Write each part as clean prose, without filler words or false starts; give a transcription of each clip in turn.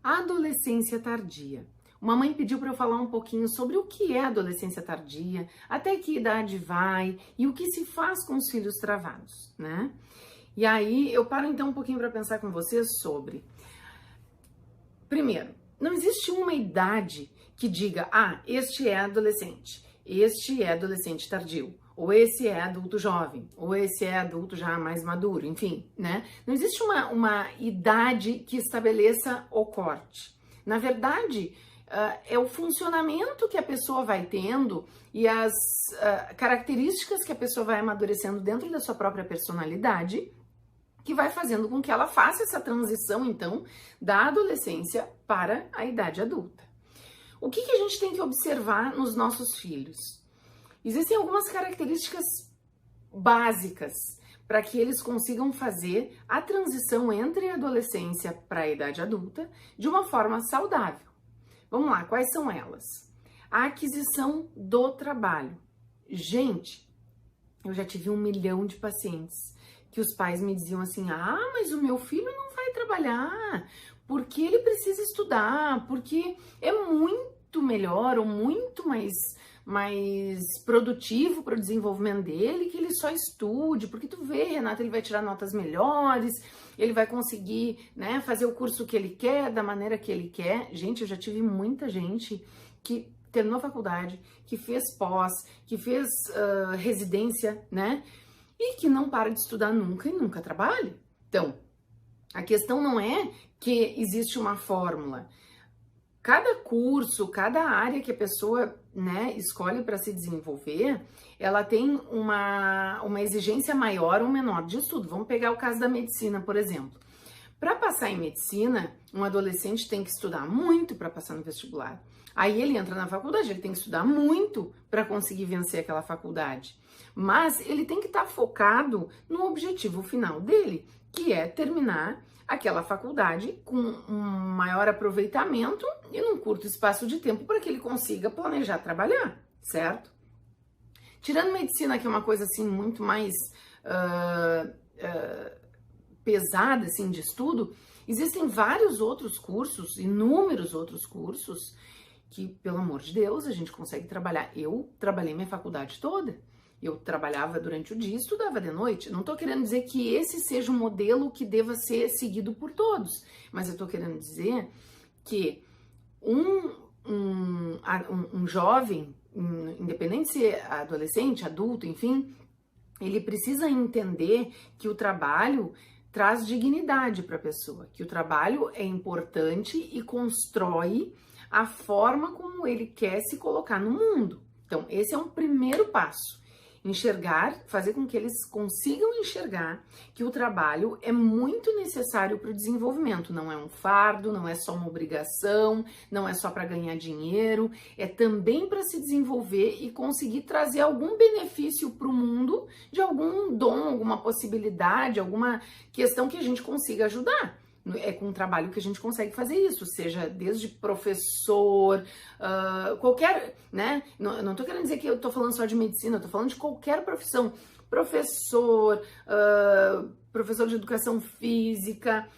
Adolescência tardia. Uma mãe pediu para eu falar um pouquinho sobre o que é adolescência tardia, até que idade vai e o que se faz com os filhos travados, né? E aí eu paro então um pouquinho para pensar com vocês sobre. Primeiro, não existe uma idade que diga, este é adolescente tardio, ou esse é adulto jovem, ou esse é adulto já mais maduro, enfim, né? Não existe uma idade que estabeleça o corte. Na verdade, é o funcionamento que a pessoa vai tendo e as características que a pessoa vai amadurecendo dentro da sua própria personalidade que vai fazendo com que ela faça essa transição, então, da adolescência para a idade adulta. O que a gente tem que observar nos nossos filhos? Existem algumas características básicas para que eles consigam fazer a transição entre a adolescência para a idade adulta de uma forma saudável. Vamos lá, quais são elas? A aquisição do trabalho. Gente, eu já tive 1 milhão de pacientes que os pais me diziam assim, mas o meu filho não vai trabalhar, porque ele precisa estudar, porque é muito melhor ou muito mais produtivo para o desenvolvimento dele que ele só estude, porque tu vê, Renata, ele vai tirar notas melhores, ele vai conseguir, né, fazer o curso que ele quer, da maneira que ele quer. Gente, eu já tive muita gente que terminou a faculdade, que fez pós, que fez residência, né, e que não para de estudar nunca e nunca trabalha. Então, a questão não é que existe uma fórmula. Cada curso, cada área que a pessoa, né, escolhe para se desenvolver, ela tem uma exigência maior ou menor de estudo. Vamos pegar o caso da medicina, por exemplo. Para passar em medicina, um adolescente tem que estudar muito para passar no vestibular. Aí ele entra na faculdade, ele tem que estudar muito para conseguir vencer aquela faculdade. Mas ele tem que estar focado no objetivo final dele, que é terminar aquela faculdade com um maior aproveitamento e num curto espaço de tempo para que ele consiga planejar trabalhar, certo? Tirando medicina, que é uma coisa assim muito mais pesada assim de estudo, existem vários outros cursos, inúmeros outros cursos que, pelo amor de Deus, a gente consegue trabalhar. Eu trabalhei minha faculdade toda. Eu trabalhava durante o dia e estudava de noite. Não estou querendo dizer que esse seja um modelo que deva ser seguido por todos, mas eu estou querendo dizer que um jovem, independente se é adolescente, adulto, enfim, ele precisa entender que o trabalho traz dignidade para a pessoa, que o trabalho é importante e constrói a forma como ele quer se colocar no mundo. Então, esse é um primeiro passo. Enxergar, fazer com que eles consigam enxergar que o trabalho é muito necessário para o desenvolvimento. Não é um fardo, não é só uma obrigação, não é só para ganhar dinheiro, é também para se desenvolver e conseguir trazer algum benefício para o mundo de algum dom, alguma possibilidade, alguma questão que a gente consiga ajudar. É com um trabalho que a gente consegue fazer isso, seja desde professor, qualquer, né? Não tô querendo dizer que eu tô falando só de medicina, eu tô falando de qualquer profissão. Professor, professor de educação física,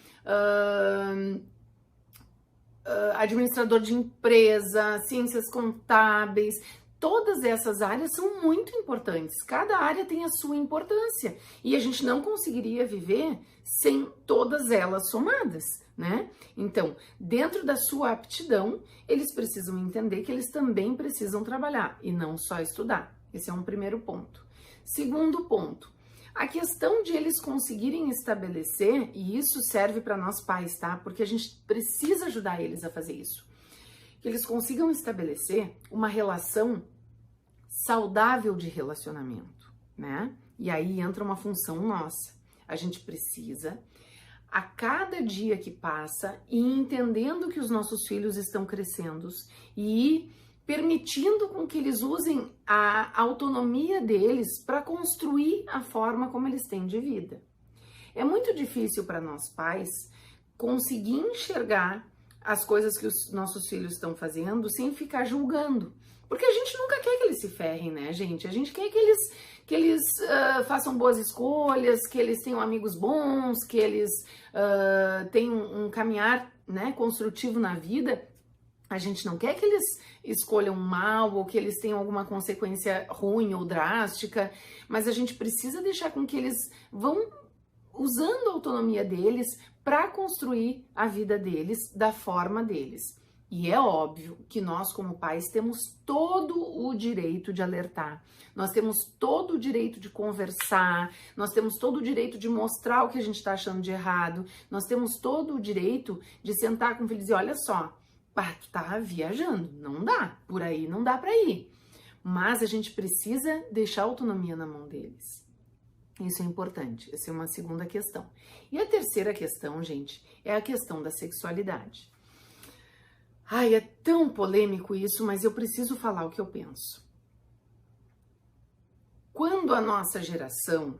administrador de empresa, ciências contábeis. Todas essas áreas são muito importantes, cada área tem a sua importância e a gente não conseguiria viver sem todas elas somadas, né? Então, dentro da sua aptidão, eles precisam entender que eles também precisam trabalhar e não só estudar. Esse é um primeiro ponto. Segundo ponto, a questão de eles conseguirem estabelecer, e isso serve para nós pais, tá? Porque a gente precisa ajudar eles a fazer isso. Que eles consigam estabelecer uma relação saudável de relacionamento, né? E aí entra uma função nossa. A gente precisa, a cada dia que passa, ir entendendo que os nossos filhos estão crescendo e permitindo com que eles usem a autonomia deles para construir a forma como eles têm de vida. É muito difícil para nós pais conseguir enxergar as coisas que os nossos filhos estão fazendo sem ficar julgando. Porque a gente nunca quer que eles se ferrem, né, gente? A gente quer que eles que eles façam boas escolhas, que eles tenham amigos bons, que eles tenham um caminhar, né, construtivo na vida. A gente não quer que eles escolham mal ou que eles tenham alguma consequência ruim ou drástica, mas a gente precisa deixar com que eles vão usando a autonomia deles para construir a vida deles da forma deles. E é óbvio que nós, como pais, temos todo o direito de alertar, nós temos todo o direito de conversar, nós temos todo o direito de mostrar o que a gente está achando de errado, nós temos todo o direito de sentar com o filho e dizer, olha só, tu tá viajando, não dá, por aí não dá para ir. Mas a gente precisa deixar a autonomia na mão deles. Isso é importante, essa é uma segunda questão. E a terceira questão, gente, é a questão da sexualidade. Ai, é tão polêmico isso, mas eu preciso falar o que eu penso. Quando a nossa geração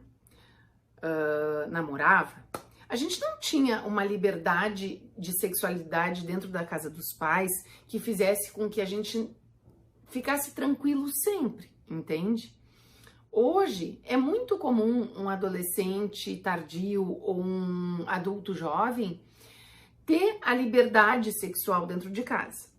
namorava, a gente não tinha uma liberdade de sexualidade dentro da casa dos pais que fizesse com que a gente ficasse tranquilo sempre, entende? Hoje é muito comum um adolescente tardio ou um adulto jovem ter a liberdade sexual dentro de casa.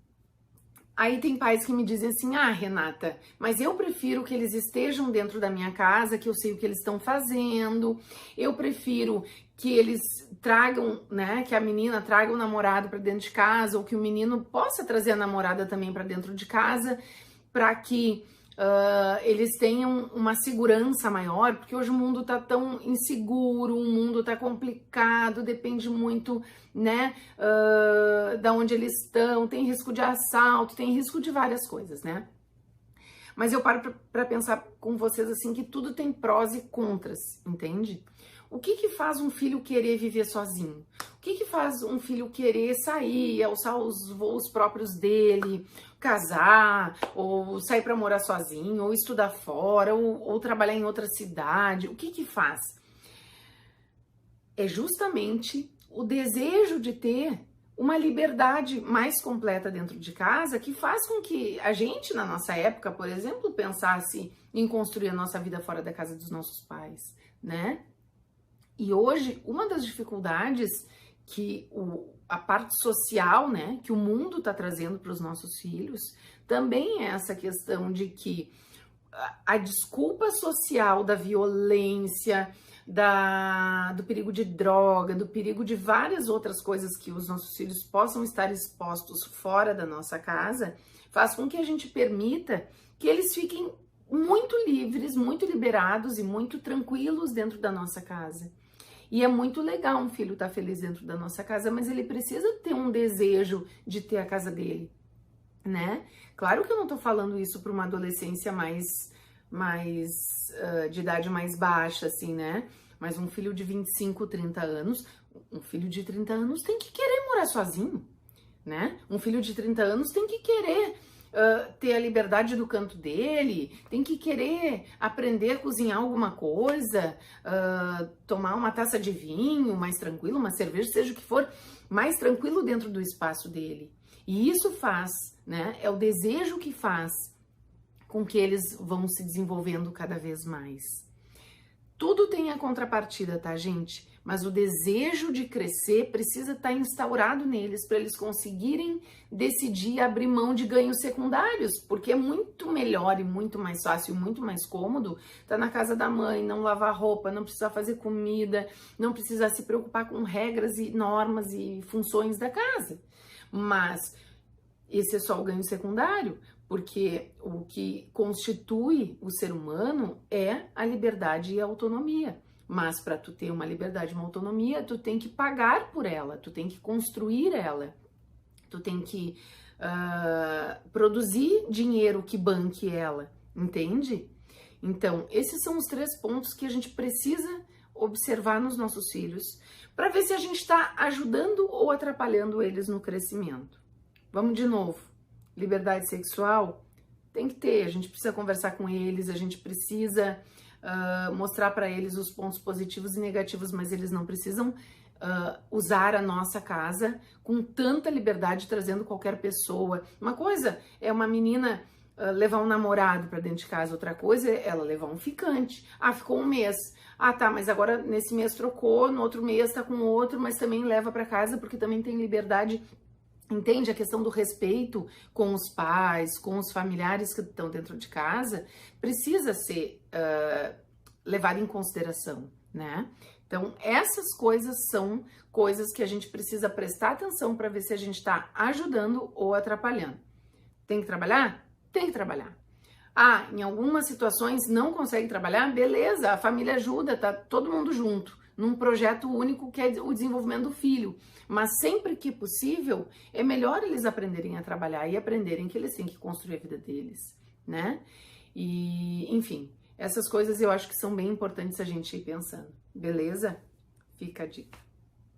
Aí tem pais que me dizem assim, ah, Renata, mas eu prefiro que eles estejam dentro da minha casa, que eu sei o que eles estão fazendo, eu prefiro que eles tragam, né, que a menina traga o namorado para dentro de casa, ou que o menino possa trazer a namorada também para dentro de casa, para que eles tenham uma segurança maior, porque hoje o mundo tá tão inseguro, o mundo tá complicado, depende muito, né, da onde eles estão, tem risco de assalto, tem risco de várias coisas, né? Mas eu paro para pensar com vocês assim que tudo tem prós e contras, entende? O que faz um filho querer viver sozinho? O que faz um filho querer sair, alçar os voos próprios dele, casar, ou sair para morar sozinho, ou estudar fora, ou trabalhar em outra cidade? O que faz? É justamente o desejo de ter uma liberdade mais completa dentro de casa, que faz com que a gente, na nossa época, por exemplo, pensasse em construir a nossa vida fora da casa dos nossos pais, né? E hoje, uma das dificuldades que a parte social, né, que o mundo está trazendo para os nossos filhos, também é essa questão de que a desculpa social da violência, do perigo de droga, do perigo de várias outras coisas que os nossos filhos possam estar expostos fora da nossa casa, faz com que a gente permita que eles fiquem muito livres, muito liberados e muito tranquilos dentro da nossa casa. E é muito legal um filho estar feliz dentro da nossa casa, mas ele precisa ter um desejo de ter a casa dele, né? Claro que eu não tô falando isso para uma adolescência de idade mais baixa, assim, né? Mas um filho de 25, 30 anos, um filho de 30 anos tem que querer morar sozinho, né? Um filho de 30 anos tem que querer ter a liberdade do canto dele, tem que querer aprender a cozinhar alguma coisa, tomar uma taça de vinho mais tranquilo, uma cerveja, seja o que for, mais tranquilo dentro do espaço dele. E isso faz, né? É o desejo que faz com que eles vão se desenvolvendo cada vez mais. Tudo tem a contrapartida, tá, gente? Mas o desejo de crescer precisa estar instaurado neles para eles conseguirem decidir abrir mão de ganhos secundários, porque é muito melhor e muito mais fácil, muito mais cômodo estar na casa da mãe, não lavar roupa, não precisar fazer comida, não precisar se preocupar com regras e normas e funções da casa. Mas esse é só o ganho secundário, porque o que constitui o ser humano é a liberdade e a autonomia. Mas para tu ter uma liberdade e uma autonomia, tu tem que pagar por ela, tu tem que construir ela, tu tem que produzir dinheiro que banque ela, entende? Então, esses são os 3 pontos que a gente precisa observar nos nossos filhos para ver se a gente está ajudando ou atrapalhando eles no crescimento. Vamos de novo. Liberdade sexual tem que ter, a gente precisa conversar com eles, a gente precisa mostrar para eles os pontos positivos e negativos, mas eles não precisam usar a nossa casa com tanta liberdade, trazendo qualquer pessoa. Uma coisa é uma menina levar um namorado para dentro de casa. Outra coisa é ela levar um ficante. Ah, ficou um mês. Ah, tá, mas agora nesse mês trocou, no outro mês tá com outro, mas também leva para casa porque também tem liberdade. Entende? A questão do respeito com os pais, com os familiares que estão dentro de casa, precisa ser levada em consideração, né? Então, essas coisas são coisas que a gente precisa prestar atenção para ver se a gente está ajudando ou atrapalhando. Tem que trabalhar? Tem que trabalhar. Ah, em algumas situações não consegue trabalhar? Beleza, a família ajuda, tá todo mundo junto, num projeto único que é o desenvolvimento do filho. Mas sempre que possível, é melhor eles aprenderem a trabalhar e aprenderem que eles têm que construir a vida deles, né? E, enfim, essas coisas eu acho que são bem importantes a gente ir pensando, beleza? Fica a dica.